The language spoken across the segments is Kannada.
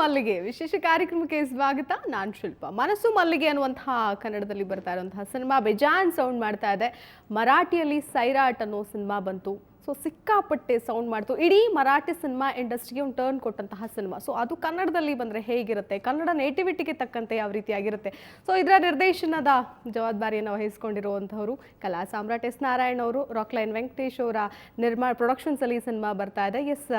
ಮಲ್ಲಿಗೆ ವಿಶೇಷ ಕಾರ್ಯಕ್ರಮಕ್ಕೆ ಸ್ವಾಗತ. ನಾನು ಶಿಲ್ಪ. ಮನಸ್ಸು ಮಲ್ಲಿಗೆ ಅನ್ನುವಂತಹ ಕನ್ನಡದಲ್ಲಿ ಬರ್ತಾ ಇರುವಂತಹ ಸಿನಿಮಾ ಬೇಜಾನ್ ಸೌಂಡ್ ಮಾಡ್ತಾ ಇದೆ. ಮರಾಠಿಯಲ್ಲಿ ಸೈರಾಟ್ ಅನ್ನೋ ಸಿನಿಮಾ ಬಂತು. ಸೊ ಸಿಕ್ಕಾಪಟ್ಟೆ ಸೌಂಡ್ ಮಾಡ್ತು. ಇಡೀ ಮರಾಠಿ ಸಿನಿಮಾ ಇಂಡಸ್ಟ್ರಿಗೆ ಒಂದು ಟರ್ನ್ ಕೊಟ್ಟಂತಹ ಸಿನಿಮಾ. ಸೊ ಅದು ಕನ್ನಡದಲ್ಲಿ ಬಂದರೆ ಹೇಗಿರುತ್ತೆ, ಕನ್ನಡ ನೇಟಿವಿಟಿಗೆ ತಕ್ಕಂತೆ ಯಾವ ರೀತಿಯಾಗಿರುತ್ತೆ. ಸೊ ಇದರ ನಿರ್ದೇಶನದ ಜವಾಬ್ದಾರಿಯನ್ನು ವಹಿಸ್ಕೊಂಡಿರುವಂಥವರು ಕಲಾ ಸಾಮ್ರಾಟ್ ಎಸ್ ನಾರಾಯಣ್ ಅವರು. ರಾಕ್ಲೈನ್ ವೆಂಕಟೇಶ್ ಅವರ ಪ್ರೊಡಕ್ಷನ್ಸಲ್ಲಿ ಈ ಸಿನಿಮಾ ಬರ್ತಾ ಇದೆ. ಎಸ್,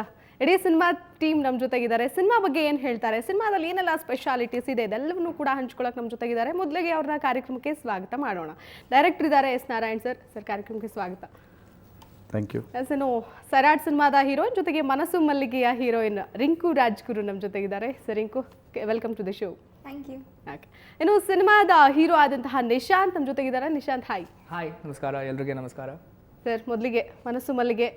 ಇಡೀ ಸಿನಿಮಾ ಟೀಮ್ ನಮ್ಮ ಜೊತೆಗಿದ್ದಾರೆ. ಸಿನಿಮಾ ಬಗ್ಗೆ ಏನು ಹೇಳ್ತಾರೆ, ಸಿನಿಮಾದಲ್ಲಿ ಏನೆಲ್ಲ ಸ್ಪೆಷಾಲಿಟೀಸ್ ಇದೆ, ಇದೆಲ್ಲವನ್ನೂ ಕೂಡ ಹಂಚ್ಕೊಳ್ಳೋಕೆ ನಮ್ಮ ಜೊತೆಗಿದ್ದಾರೆ. ಮೊದಲಿಗೆ ಅವ್ರನ್ನ ಕಾರ್ಯಕ್ರಮಕ್ಕೆ ಸ್ವಾಗತ ಮಾಡೋಣ. ಡೈರೆಕ್ಟರ್ ಇದ್ದಾರೆ ಎಸ್ ನಾರಾಯಣ್ ಸರ್. ಸರ್, ಕಾರ್ಯಕ್ರಮಕ್ಕೆ ಸ್ವಾಗತ. Thank you. ಏನು ಸೈರಾಟ್ ಸಿನಿಮಾದ ಹೀರೋಯಿನ್ ಜೊತೆಗೆ ಮನಸ್ಸು ಮಲ್ಲಿಗೆಯ ಹೀರೋಯಿನ್ ರಿಂಕು ರಾಜ್ಗುರು ನಮ್ಮ ಜೊತೆಗಿದ್ದಾರೆ. Sir, Rinku, welcome to the show. Thank you. Okay, ಇನ್ನು ಸಿನಿಮಾದ ಹೀರೋ ಆದಂತಹ ನಿಶಾಂತ್ ನಮ್ಮ ಜೊತೆಗಿದ್ದಾರೆ. ನಿಶಾಂತ್, ಹಾಯ್. ಹಾಯ್, ನಮಸ್ಕಾರ, ಎಲ್ರಿಗೆ ನಮಸ್ಕಾರ. ಸರ್, ಮೊದಲಿಗೆ ಮನಸ್ಸು ಮಲ್ಲಿಗೆ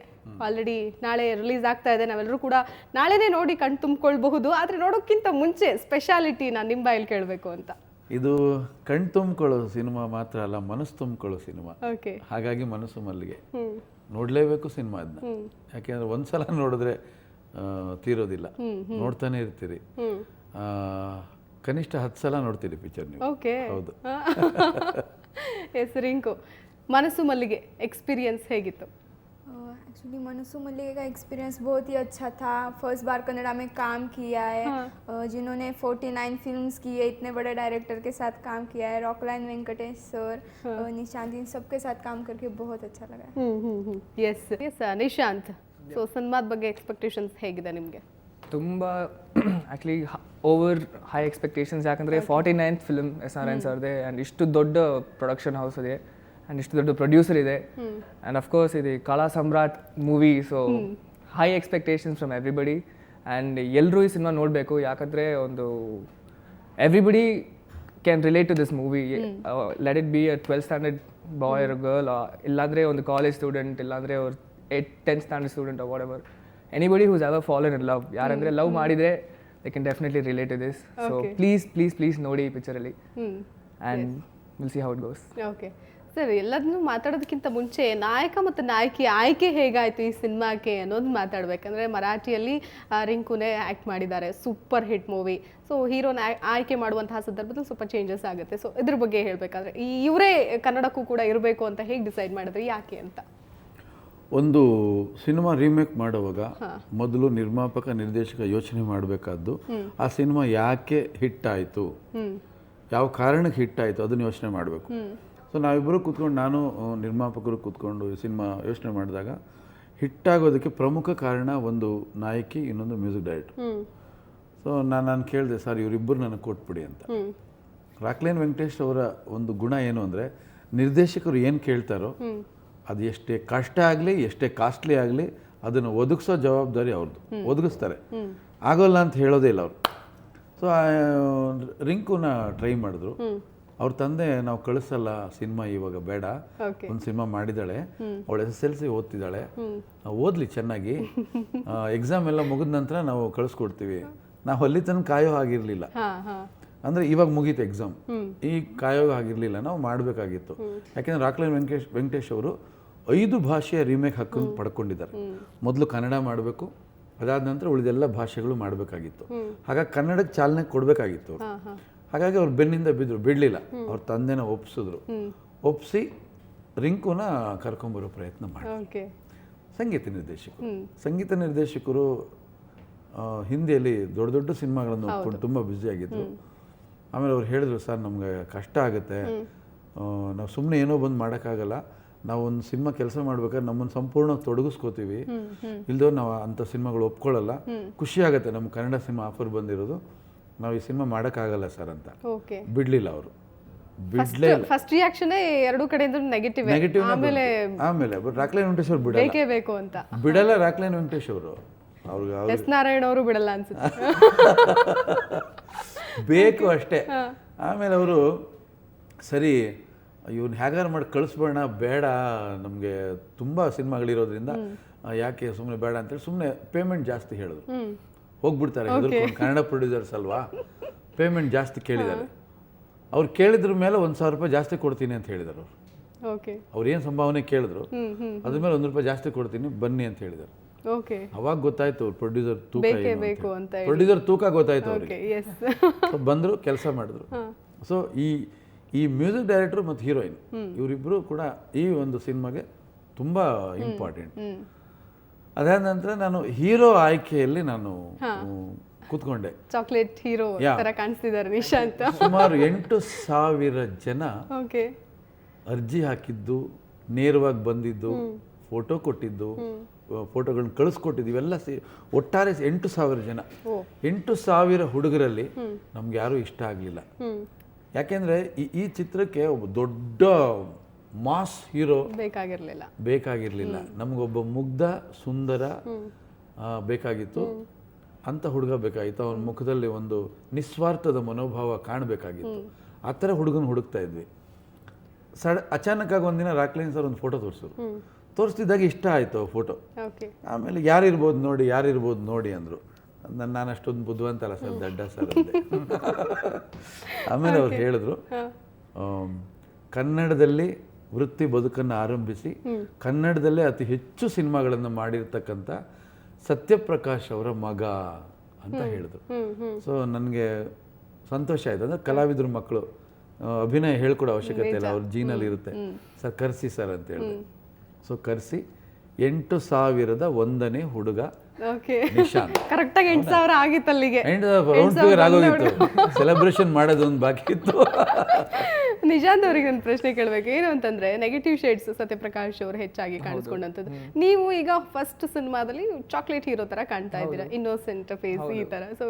ಆಲ್ರೆಡಿ ನಾಳೆ ರಿಲೀಸ್ ಆಗ್ತಾ ಇದೆ. ನಾವೆಲ್ಲರೂ ಕೂಡ ನಾಳೆನೇ ನೋಡಿ ಕಣ್ ತುಂಬಿಕೊಳ್ಬಹುದು. ಆದರೆ ನೋಡೋಕ್ಕಿಂತ ಮುಂಚೆ ಸ್ಪೆಷಾಲಿಟಿನ ನಿಮ್ಮ ಬಾಯಲ್ಲಿ ಕೇಳಬೇಕು ಅಂತ. ಇದು ಕಣ್ ತುಂಬಿಕೊಳ್ಳೋ ಸಿನಿಮಾ ಮಾತ್ರ ಅಲ್ಲ, ಮನಸ್ಸು ತುಂಬಿಕೊಳ್ಳೋ ಸಿನಿಮಾ. ಓಕೆ, ಹಾಗಾಗಿ ಮನಸ್ಸು ಮಲ್ಲಿಗೆ ನೋಡಲೇಬೇಕು ಸಿನಿಮಾ. ಅದನ್ನ ಯಾಕೆಂದ್ರೆ ಒಂದ್ಸಲ ನೋಡಿದ್ರೆ ತೀರೋದಿಲ್ಲ, ನೋಡ್ತಾನೆ ಇರ್ತೀರಿ. ಕನಿಷ್ಠ 10 ಸಲ ನೋಡ್ತೀರಿ ಪಿಕ್ಚರ್ ನೀವು. ಓಕೆ, ಹೌದು. ಎಸ್ ರಿಂಕು, ಮನಸ್ಸು ಮಲ್ಲಿಗೆ एक्सपीरियंस ಹೇಗಿತ್ತು? एक्चुअली मनसू मल्लिके का एक्सपीरियंस बहुत ही अच्छा था. फर्स्ट बार कन्नड़ा में काम किया है. जिन्होंने 49 फिल्म्स की है, इतने बड़े डायरेक्टर के साथ काम किया है, रॉकलाइन वेंकटेश सर, निशांत, इन सबके साथ काम करके बहुत अच्छा लगा. ಎಸ್ ಎಸ್ ನಿಶಾಂತ್, ಸೊ ಸಿನಿಮಾದ ಬಗ್ಗೆ ಎಕ್ಸ್ಪೆಕ್ಟೇಷನ್ಸ್ ಹೇಗಿದೆ ನಿಮಗೆ? ತುಂಬ ಆ್ಯಕ್ಚುಲಿ ಓವರ್ ಹೈ ಎಕ್ಸ್ಪೆಕ್ಟೇಷನ್ಸ್. ಯಾಕಂದರೆ 49th ಫಿಲ್ಮ್ ಎಸ್ ನಾರಾಯಣ್ ಸರ್ದೆ, ಆ್ಯಂಡ್ ಇಷ್ಟು ದೊಡ್ಡ ಪ್ರೊಡಕ್ಷನ್ ಹೌಸ್ ಇದೆ, ಆ್ಯಂಡ್ ಇಷ್ಟು ದೊಡ್ಡ ಪ್ರೊಡ್ಯೂಸರ್ ಇದೆ, ಆ್ಯಂಡ್ ಅಫ್ಕೋರ್ಸ್ ಇದು Kala Samrat movie. So high expectations from everybody, and ಎಲ್ಲರೂ ಈ ಸಿನಿಮಾ ನೋಡಬೇಕು. ಯಾಕಂದರೆ ಒಂದು everybody can relate to this movie. Let it be a 12th standard boy or girl, ಇಲ್ಲಾಂದರೆ ಒಂದು ಕಾಲೇಜ್ ಸ್ಟೂಡೆಂಟ್, ಇಲ್ಲಾಂದರೆ ಅವ್ರು 10th standard student or whatever, anybody who's ever fallen in love. ಯಾರಂದರೆ ಲವ್ ಮಾಡಿದರೆ they can definitely relate to this. So please ನೋಡಿ ಈ ಪಿಕ್ಚರಲ್ಲಿ, and will see how it goes. Okay sir, ಎಲ್ಲದನ್ನೂ ಮಾತಾಡೋದಕ್ಕಿಂತ ಮುಂಚೆ ನಾಯಕ ಮತ್ತು ನಾಯಕಿ ಆಯ್ಕೆ ಹೇಗಾಯಿತು ಈ ಸಿನಿಮಾಕ್ಕೆ ಅನ್ನೋದು ಮಾತಾಡಬೇಕಂದ್ರೆ, ಮರಾಠಿಯಲ್ಲಿ ರಿಂಕುನೇ ಆ್ಯಕ್ಟ್ ಮಾಡಿದ್ದಾರೆ, ಸೂಪರ್ ಹಿಟ್ ಮೂವಿ. ಸೊ ಹೀರೋನ ಆಯ್ಕೆ ಮಾಡುವಂತಹ ಸಂದರ್ಭದಲ್ಲಿ ಸ್ವಲ್ಪ ಚೇಂಜಸ್ ಆಗುತ್ತೆ. ಸೊ ಇದ್ರ ಬಗ್ಗೆ ಹೇಳಬೇಕಾದ್ರೆ ಇವರೇ ಕನ್ನಡಕ್ಕೂ ಕೂಡ ಇರಬೇಕು ಅಂತ ಹೇಗೆ ಡಿಸೈಡ್ ಮಾಡಿದ್ರಿ, ಯಾಕೆ ಅಂತ? ಒಂದು ಸಿನಿಮಾ ರೀಮೇಕ್ ಮಾಡುವಾಗ ಮೊದಲು ನಿರ್ಮಾಪಕ ನಿರ್ದೇಶಕ ಯೋಚನೆ ಮಾಡಬೇಕಾದ್ದು, ಆ ಸಿನಿಮಾ ಯಾಕೆ ಹಿಟ್ ಆಯಿತು, ಯಾವ ಕಾರಣಕ್ಕೆ ಹಿಟ್ ಆಯಿತು ಅದನ್ನು ಯೋಚನೆ ಮಾಡಬೇಕು. ಸೊ ನಾವಿಬ್ಬರು ಕೂತ್ಕೊಂಡು, ನಾನು ನಿರ್ಮಾಪಕರು ಕೂತ್ಕೊಂಡು ಈ ಸಿನಿಮಾ ಯೋಚನೆ ಮಾಡಿದಾಗ ಹಿಟ್ಟಾಗೋದಕ್ಕೆ ಪ್ರಮುಖ ಕಾರಣ ಒಂದು ನಾಯಕಿ, ಇನ್ನೊಂದು ಮ್ಯೂಸಿಕ್ ಡೈರೆಕ್ಟರ್. ಸೊ ನಾನು ಕೇಳಿದೆ, ಸರ್ ಇವರಿಬ್ಬರು ನನಗೆ ಕೊಟ್ಬಿಡಿ ಅಂತ. ರಾಕ್ಲೈನ್ ವೆಂಕಟೇಶ್ ಅವರ ಒಂದು ಗುಣ ಏನು ಅಂದರೆ, ನಿರ್ದೇಶಕರು ಏನು ಕೇಳ್ತಾರೋ ಅದು ಎಷ್ಟೇ ಕಷ್ಟ ಆಗಲಿ, ಎಷ್ಟೇ ಕಾಸ್ಟ್ಲಿ ಆಗಲಿ, ಅದನ್ನು ಒದಗಿಸೋ ಜವಾಬ್ದಾರಿ ಅವ್ರದ್ದು. ಒದಗಿಸ್ತಾರೆ, ಆಗೋಲ್ಲ ಅಂತ ಹೇಳೋದೇ ಇಲ್ಲ ಅವರು. ಸೊ ರಿಂಕುನ ಟ್ರೈ ಮಾಡಿದ್ರು. ಅವ್ರ ತಂದೆ, ನಾವು ಕಳಿಸಲ್ಲ ಸಿನಿಮಾ, ಇವಾಗ ಬೇಡ, ಒಂದು ಸಿನಿಮಾ ಮಾಡಿದ್ದಾಳೆ, ಅವಳು SSLC ಓದ್ತಿದ್ದಾಳೆ, ಓದಲಿ ಚೆನ್ನಾಗಿ, ಎಕ್ಸಾಮ್ ಎಲ್ಲ ಮುಗಿದ ನಂತರ ನಾವು ಕಳಿಸ್ಕೊಡ್ತೀವಿ. ನಾವು ಅಲ್ಲಿ ತನಕ ಕಾಯೋ ಆಗಿರಲಿಲ್ಲ, ಅಂದರೆ ಇವಾಗ ಮುಗೀತು ಎಕ್ಸಾಮ್, ಈ ಕಾಯೋ ಆಗಿರಲಿಲ್ಲ, ನಾವು ಮಾಡಬೇಕಾಗಿತ್ತು. ಯಾಕೆಂದರೆ ರಾಕ್ಲೈನ್ ವೆಂಕಟೇಶ್ ಅವರು 5 ಭಾಷೆಯ ರೀಮೇಕ್ ಹಕ್ಕನ್ನು ಪಡ್ಕೊಂಡಿದ್ದಾರೆ. ಮೊದಲು ಕನ್ನಡ ಮಾಡಬೇಕು, ಅದಾದ ನಂತರ ಉಳಿದೆಲ್ಲ ಭಾಷೆಗಳು ಮಾಡಬೇಕಾಗಿತ್ತು. ಹಾಗಾಗಿ ಕನ್ನಡಕ್ಕೆ ಚಾಲನೆ ಕೊಡಬೇಕಾಗಿತ್ತು. ಹಾಗಾಗಿ ಅವ್ರು ಬೆನ್ನಿಂದ ಬಿಡಲಿಲ್ಲ, ಅವ್ರ ತಂದೆನ ಒಪ್ಪಿಸಿ ರಿಂಕುನ ಕರ್ಕೊಂಬರೋ ಪ್ರಯತ್ನ ಮಾಡಿ. ಸಂಗೀತ ನಿರ್ದೇಶಕರು ಹಿಂದಿಯಲ್ಲಿ ದೊಡ್ಡ ದೊಡ್ಡ ಸಿನಿಮಾಗಳನ್ನು ನೋಡ್ಕೊಂಡು ತುಂಬ ಬ್ಯುಸಿಯಾಗಿದ್ದರು. ಆಮೇಲೆ ಅವ್ರು ಹೇಳಿದ್ರು, ಸರ್ ನಮ್ಗೆ ಕಷ್ಟ ಆಗುತ್ತೆ, ನಾವು ಸುಮ್ಮನೆ ಏನೋ ಬಂದು ಮಾಡೋಕ್ಕಾಗಲ್ಲ, ನಾವು ಒಂದು ಸಿನಿಮಾ ಕೆಲಸ ಮಾಡ್ಬೇಕಾದ್ರೆ ನಮ್ಮನ್ನು ಸಂಪೂರ್ಣ ತೊಡಗಿಸ್ಕೋತೀವಿ, ಇಲ್ದೋ ನಾವು ಅಂಥ ಸಿನಿಮಾಗಳು ಒಪ್ಕೊಳ್ಳಲ್ಲ, ಖುಷಿ ಆಗುತ್ತೆ ನಮ್ಮ ಕನ್ನಡ ಸಿನಿಮಾ ಆಫರ್ ಬಂದಿರೋದು, ನಾವು ಈ ಸಿನಿಮಾ ಮಾಡೋಕ್ಕಾಗಲ್ಲ ಸರ್ ಅಂತ. ಬಿಡಲಿಲ್ಲ ಅವರು, ಬಿಡ್ಲೇ ಇಲ್ಲ. ಫಸ್ಟ್ ರಿಯಾಕ್ಷನ್ ಎರಡೂ ಕಡೆಯಿಂದ ನೆಗೆಟಿವ್. ಆಮೇಲೆ ರಾಕ್ಲೈನ್ ವೆಂಕಟೇಶ್ ಅವರು ಬಿಡಲ್ಲ, ರಾಕ್ಲೈನ್ ವೆಂಕಟೇಶ್ ಅವರು ಎಸ್ ನಾರಾಯಣ್ ಅವರು ಬಿಡಲ್ಲ ಅನ್ಸುತ್ತೆ, ಬೇಕು ಅಷ್ಟೇ. ಆಮೇಲೆ ಅವರು ಸರಿ ಇವ್ನು ಹೇಗಾರು ಮಾಡಿ ಕಳಿಸ್ಬೇಡ, ಬೇಡ ನಮಗೆ ತುಂಬ ಸಿನಿಮಾಗಳಿರೋದ್ರಿಂದ ಯಾಕೆ ಸುಮ್ಮನೆ ಬೇಡ ಅಂತೇಳಿ ಸುಮ್ಮನೆ ಪೇಮೆಂಟ್ ಜಾಸ್ತಿ ಹೇಳಿದ್ರು. ಹೋಗ್ಬಿಡ್ತಾರೆ, ಕನ್ನಡ ಪ್ರೊಡ್ಯೂಸರ್ಸ್ ಅಲ್ವಾ, ಪೇಮೆಂಟ್ ಜಾಸ್ತಿ ಕೇಳಿದ್ದಾರೆ. ಅವ್ರು ಕೇಳಿದ್ರ ಮೇಲೆ 1,000 ರೂಪಾಯಿ ಜಾಸ್ತಿ ಕೊಡ್ತೀನಿ ಅಂತ ಹೇಳಿದರು ಅವರು. ಅವ್ರು ಏನು ಸಂಭಾವನೆ ಕೇಳಿದ್ರು ಅದ್ರ ಮೇಲೆ 1 ರೂಪಾಯಿ ಜಾಸ್ತಿ ಕೊಡ್ತೀನಿ ಬನ್ನಿ ಅಂತ ಹೇಳಿದರು. ಓಕೆ ಅವಾಗ ಗೊತ್ತಾಯ್ತು ಪ್ರೊಡ್ಯೂಸರ್ ತೂಕ ಬೇಕೇ ಬೇಕು ಅಂತ ಹೇಳಿ. ಪ್ರೊಡ್ಯೂಸರ್ ತೂಕ ಗೊತ್ತಾಯ್ತು ಓಕೆ ಅವ್ರಿಗೆ. ಎಸ್ ಸೊ ಬಂದರು, ಕೆಲಸ ಮಾಡಿದ್ರು. ಸೊ ಈ ಮ್ಯೂಸಿಕ್ ಡೈರೆಕ್ಟರ್ ಮತ್ತು ಹೀರೋಯಿನ್ ಇವರಿಬ್ಬರು ಕೂಡ ಈ ಒಂದು ಸಿನಿಮಾಗೆ ತುಂಬ ಇಂಪಾರ್ಟೆಂಟ್. ಅದಾದ ನಂತರ ನಾನು ಹೀರೋ ಆಯ್ಕೆಯಲ್ಲಿ ನಾನು ಕೂತ್ಕೊಂಡೆ. ಚಾಕ್ಲೇಟ್ ಹೀರೋ ತರ ಕಾಣಿಸ್ತಿದ್ದಾರೆ ನಿಶಾಂತ್. ಸುಮಾರು 8,000 ಜನ ಓಕೆ ಅರ್ಜಿ ಹಾಕಿದ್ದು, ನೇರವಾಗಿ ಬಂದಿದ್ದು, ಫೋಟೋ ಕೊಟ್ಟಿದ್ದು, ಫೋಟೋಗಳನ್ನ ಕಳಿಸ್ಕೊಟ್ಟಿದ್ದು, ಇವೆಲ್ಲ ಒಟ್ಟಾರೆ 8,000 ಜನ. 8,000 ಹುಡುಗರಲ್ಲಿ ನಮ್ಗೆ ಯಾರೂ ಇಷ್ಟ ಆಗಲಿಲ್ಲ. ಯಾಕೆಂದರೆ ಈ ಚಿತ್ರಕ್ಕೆ ಒಬ್ಬ ದೊಡ್ಡ ಮಾಸ್ ಹೀರೋ ಬೇಕಾಗಿರಲಿಲ್ಲ. ನಮಗೊಬ್ಬ ಮುಗ್ಧ ಸುಂದರ ಬೇಕಾಗಿತ್ತು. ಅಂಥ ಹುಡುಗ ಬೇಕಾಗಿತ್ತು. ಅವನ ಮುಖದಲ್ಲಿ ಒಂದು ನಿಸ್ವಾರ್ಥದ ಮನೋಭಾವ ಕಾಣಬೇಕಾಗಿತ್ತು. ಆ ಥರ ಹುಡುಗನ ಹುಡುಕ್ತಾ ಇದ್ವಿ. ಅಚಾನಕ್ಕಾಗಿ ಒಂದಿನ ರಾಕ್ಲೈನ್ ಸರ್ ಒಂದು ಫೋಟೋ ತೋರಿಸ್ತಿದ್ದಾಗ ಇಷ್ಟ ಆಯಿತು ಆ ಫೋಟೋ. ಆಮೇಲೆ ಯಾರಿರ್ಬೋದು ನೋಡಿ ಅಂದರು. ನಾನು ಅಷ್ಟೊಂದು ಬುದ್ಧಿವಂತ ಅಲ್ಲ ಸರ್, ದಡ್ಡ ಸರ್ ಅಂದೆ. ಆಮೇಲೆ ಅವ್ರು ಹೇಳಿದ್ರು, ಕನ್ನಡದಲ್ಲಿ ವೃತ್ತಿ ಬದುಕನ್ನು ಆರಂಭಿಸಿ ಕನ್ನಡದಲ್ಲೇ ಅತಿ ಹೆಚ್ಚು ಸಿನಿಮಾಗಳನ್ನು ಮಾಡಿರ್ತಕ್ಕಂಥ ಸತ್ಯಪ್ರಕಾಶ್ ಅವರ ಮಗ ಅಂತ ಹೇಳಿದ್ರು. ಸೊ ನನಗೆ ಸಂತೋಷ ಆಯಿತು. ಅಂದರೆ ಕಲಾವಿದ್ರ ಮಕ್ಕಳು ಅಭಿನಯ ಹೇಳ್ಕೊಡೋ ಅವಶ್ಯಕತೆ ಇಲ್ಲ, ಅವ್ರ ಜೀನಲ್ಲಿ ಇರುತ್ತೆ. ಸರ್ ಕರೆಸಿ ಸರ್ ಅಂತ ಹೇಳಿದೆ. ಸೊ ಕರೆಸಿ 8,001ನೇ ಹುಡುಗ ನಿಶಾಂತ್. ಕರೆಕ್ಟಾಗಿ 8,000 ಆಗಿತ್ತು ಅಲ್ಲಿಗೆ. ರೌಂಡ್ ಫಿಗರ್ ಆಗೋಗಿತ್ತು. ಸೆಲೆಬ್ರೇಷನ್ ಮಾಡೋದು ಒಂದು ಬಾಕಿ ಇತ್ತು. ನಿಶಾಂತ್ ಅವರಿಗೆ ಒಂದು ಪ್ರಶ್ನೆ ಕೇಳಬೇಕು. ಏನು ಅಂತಂದ್ರೆ ನೆಗೆಟಿವ್ ಶೇಡ್ಸ್ ಸತ್ಯಪ್ರಕಾಶ್ ಅವರು ಹೆಚ್ಚಾಗಿ ಕಾಣಿಸ್ಕೊಂಡಂಥದ್ದು. ನೀವು ಈಗ ಫಸ್ಟ್ ಸಿನಿಮಾದಲ್ಲಿ ಚಾಕ್ಲೇಟ್ ಹೀರೋ ತರ ಕಾಣ್ತಾ ಇದ್ದೀರಾ, ಇನ್ನೋಸೆಂಟ್ ಫೇಸ್ ಈ ತರ. ಸೊ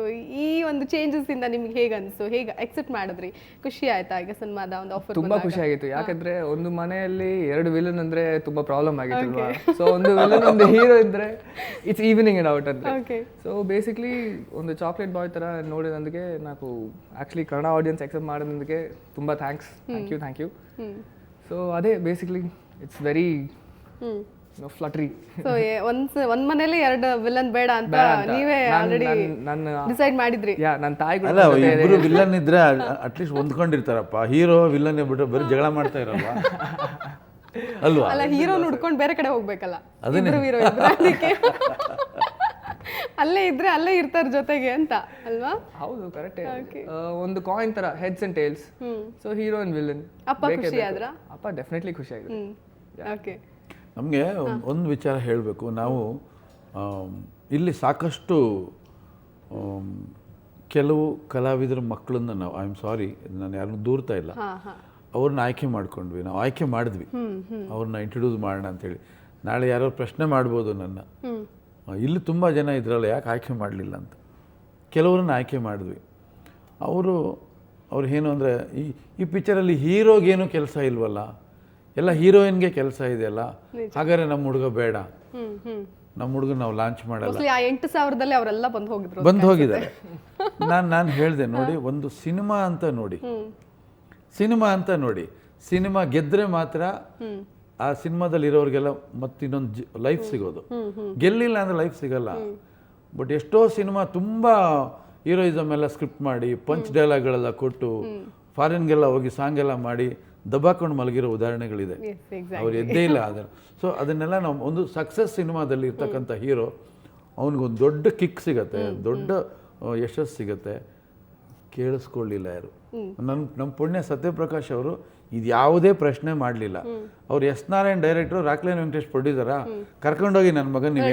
ಈ ಒಂದು ಚೇಂಜಸ್ ಇಂದ ನಿಮ್ಗೆ ಹೇಗೆ ಅನಿಸ್ತು, ಹೇಗೆ ಅಕ್ಸೆಪ್ಟ್ ಮಾಡಿದ್ರಿ? ಖುಷಿ ಆಯ್ತಾ ಈಗ ಸಿನಿಮಾದ ಒಂದು ಆಫರ್? ತುಂಬಾ ಖುಷಿ ಆಗಿತ್ತು. ಯಾಕಂದ್ರೆ ಒಂದು ಮನೆಯಲ್ಲಿ 2 ವಿಲನ್ ಅಂದ್ರೆ ತುಂಬಾ ಪ್ರಾಬ್ಲಮ್ ಆಗಿತ್ತು. ಸೊ ಒಂದು ವಿಲನ್ ಒಂದು ಹೀರೋ ಇದ್ರೆ ಇಟ್ಸ್ ಈವ್ನಿಂಗ್ ಇಟ್ ಔಟ್ ಅಂತ. ಸೊ ಬೇಸಿಕ್ಲಿ ಒಂದು ಚಾಕ್ಲೇಟ್ ಬಾಯ್ ತರ ನೋಡಿದಂదుకే నాకు ಆಕ್ಚುಲಿ ಕನ್ನಡ ಆಡಿಯನ್ಸ್ ಅಕ್ಸೆಪ್ಟ್ ಮಾಡಿದಂదుకే ತುಂಬಾ ಥ್ಯಾಂಕ್ಸ್. Thank you. ಸೊ ಅದೇ basically it's very flattery. So ಒಂದ್ ಮನೇಲಿ 2 ವಿಲನ್ ಬೇಡ ಅಂತ ನೀವೇ ಆಲ್ರೆಡಿ ಡಿಸೈಡ್ ಮಾಡಿದ್ರಿ? ನನ್ನ ತಾಯಿ ಅಲ್ಲ, ಇಬ್ರು ವಿಲನ್ ಇದ್ರೆ ಅಟ್ಲೀಸ್ಟ್ ಹೊಂದ್ಕೊಂಡಿರ್ತಾರಪ್ಪ. ಹೀರೋ ವಿಲನ್ ಬಿಟ್ಟು ಬರೀ ಜಗಳ ಮಾಡ್ತಾ ಇರಲ್ವಾ ಅಲ್ವಾ? ಅಲ್ಲ, ಹೀರೋ ಹುಡ್ಕೊಂಡು ಬೇರೆ ಕಡೆ ಹೋಗ್ಬೇಕಲ್ಲ. ಇಬ್ರು ಹೀರೋ ಇದ್ರೆ ಅದಕ್ಕೆ ಅಲ್ಲೇ ಇದ್ರೆ ಅಲ್ಲೇ ಇರ್ತಾರ ಜೊತೆಗೆ ಅಂತ ಅಲ್ವಾ? ಹೌದು, ಕರೆಕ್ಟ್. ಒಂದು ಕಾಯಿನ್ ತರ heads and tails. So hero and villain. ಅಪ್ಪ ಖುಷಿ ಆದ್ರ? ಅಪ್ಪ ಡೆಫಿನೆಟ್ಲಿ ಖುಷಿ ಆಗಿದೆ. ಓಕೆ. ನಮಗೆ ಒಂದು ವಿಚಾರ ಹೇಳಬೇಕು. ನಾವು ಇಲ್ಲಿ ಸಾಕಷ್ಟು ಕೆಲವು ಕಲಾವಿದರ ಮಕ್ಕಳನ್ನ ನಾವು, ಐ ಆಮ್ ಸಾರಿ, ನಾನು ಯಾರನ್ನೂ ದೂರ್ತಾ ಇಲ್ಲ, ಅವ್ರನ್ನ ಆಯ್ಕೆ ಮಾಡ್ಕೊಂಡ್ವಿ. ನಾವು ಆಯ್ಕೆ ಮಾಡಿದ್ವಿ, ಅವ್ರನ್ನ ಇಂಟ್ರೊಡ್ಯೂಸ್ ಮಾಡೋಣ ಅಂತೇಳಿ. ನಾಳೆ ಯಾರೋ ಪ್ರಶ್ನೆ ಮಾಡ್ಬೋದು ನನ್ನ, ಇಲ್ಲಿ ತುಂಬ ಜನ ಇದ್ರಲ್ಲ ಯಾಕೆ ಆಯ್ಕೆ ಮಾಡಲಿಲ್ಲ ಅಂತ. ಕೆಲವ್ರನ್ನ ಆಯ್ಕೆ ಮಾಡಿದ್ವಿ. ಅವರು ಏನು ಅಂದರೆ, ಈ ಪಿಕ್ಚರಲ್ಲಿ ಹೀರೋಗೇನು ಕೆಲಸ ಇಲ್ವಲ್ಲ, ಎಲ್ಲ ಹೀರೋಯಿನ್ಗೆ ಕೆಲಸ ಇದೆಯಲ್ಲ, ಹಾಗಾದ್ರೆ ನಮ್ಮ ಹುಡುಗ ಬೇಡ, ನಮ್ಮ ಹುಡುಗ ನಾವು ಲಾಂಚ್ ಮಾಡಲ್ಲ. 8,000ದಲ್ಲಿ ಅವರೆಲ್ಲ ಬಂದು ಹೋಗಿದ್ದಾರೆ. ನಾನು ಹೇಳಿದೆ, ನೋಡಿ, ಒಂದು ಸಿನಿಮಾ ಅಂತ ನೋಡಿ, ಸಿನಿಮಾ ಗೆದ್ರೆ ಮಾತ್ರ ಆ ಸಿನಿಮಾದಲ್ಲಿ ಇರೋರಿಗೆಲ್ಲ ಮತ್ತಿನ್ನೊಂದು ಲೈಫ್ ಸಿಗೋದು. ಗೆಲ್ಲಿಲ್ಲ ಅಂದ್ರೆ ಲೈಫ್ ಸಿಗಲ್ಲ. ಬಟ್ ಎಷ್ಟೋ ಸಿನಿಮಾ ತುಂಬ ಹೀರೋಯಿಸಮ್ ಎಲ್ಲ ಸ್ಕ್ರಿಪ್ಟ್ ಮಾಡಿ ಪಂಚ್ ಡೈಲಾಗ್ಗಳೆಲ್ಲ ಕೊಟ್ಟು ಫಾರಿನ್ಗೆಲ್ಲ ಹೋಗಿ ಸಾಂಗ್ ಎಲ್ಲ ಮಾಡಿ ದಬ್ಬಾಕೊಂಡು ಮಲಗಿರೋ ಉದಾಹರಣೆಗಳಿದೆ. ಅವ್ರು ಎದ್ದೇ ಇಲ್ಲ ಅದನ್ನು. ಸೊ ಅದನ್ನೆಲ್ಲ ನಾವು ಒಂದು ಸಕ್ಸಸ್ ಸಿನಿಮಾದಲ್ಲಿ ಇರ್ತಕ್ಕಂಥ ಹೀರೋ, ಅವನಿಗೊಂದು ದೊಡ್ಡ ಕಿಕ್ ಸಿಗತ್ತೆ, ದೊಡ್ಡ ಯಶಸ್ಸು ಸಿಗತ್ತೆ. ಕೇಳಿಸ್ಕೊಳ್ಳಿಲ್ಲ ಯಾರು. ನಮ್ಮ ಪುಣ್ಯ ಸತ್ಯಪ್ರಕಾಶ್ ಅವರು ಇದು ಯಾವುದೇ ಪ್ರಶ್ನೆ ಮಾಡಲಿಲ್ಲ. ಅವ್ರು ಎಸ್ ನಾರಾಯಣ್ ಡೈರೆಕ್ಟರ್, ರಾಕ್ಲೈನ್ ವೆಂಕಟೇಶ್ ಪ್ರೊಡ್ಯೂಸರಾ, ಕರ್ಕೊಂಡೋಗಿ ನನ್ನ ಮಗನ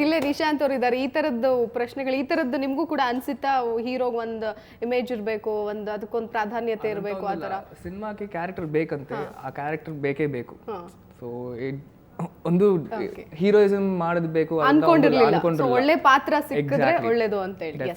ಇಲ್ಲೇ ನಿಶಾಂತ್ ಅವರು ಇದ್ದಾರೆ. ಈ ತರದ್ದು ಪ್ರಶ್ನೆಗಳು, ಈ ತರದ್ದು ನಿಮ್ಗೂ ಕೂಡ ಅನ್ಸುತ್ತಾ? ಹೀರೋಗ್ ಒಂದು ಇಮೇಜ್ ಇರಬೇಕು, ಒಂದು ಅದಕ್ಕೊಂದು ಪ್ರಾಧಾನ್ಯತೆ ಇರಬೇಕು, ಆ ತರ ಸಿನಿಮಾಕ್ಕೆ ಕ್ಯಾರೆಕ್ಟರ್ ಬೇಕಂತೆ, ಆ ಕ್ಯಾರೆಕ್ಟರ್ ಬೇಕೇ ಬೇಕು. ಸೊ ಒಂದು ಹೀರೋಯಿಸಮ್ ಮಾಡೋದು ಬೇಕು ಅನ್ಕೊಂಡಿರ್ಲಿಲ್ಲ. ಒಳ್ಳೆ ಪಾತ್ರ ಸಿಕ್ಕಿದ್ರೆ ಒಳ್ಳೇದು ಅಂತ ಹೇಳಿ.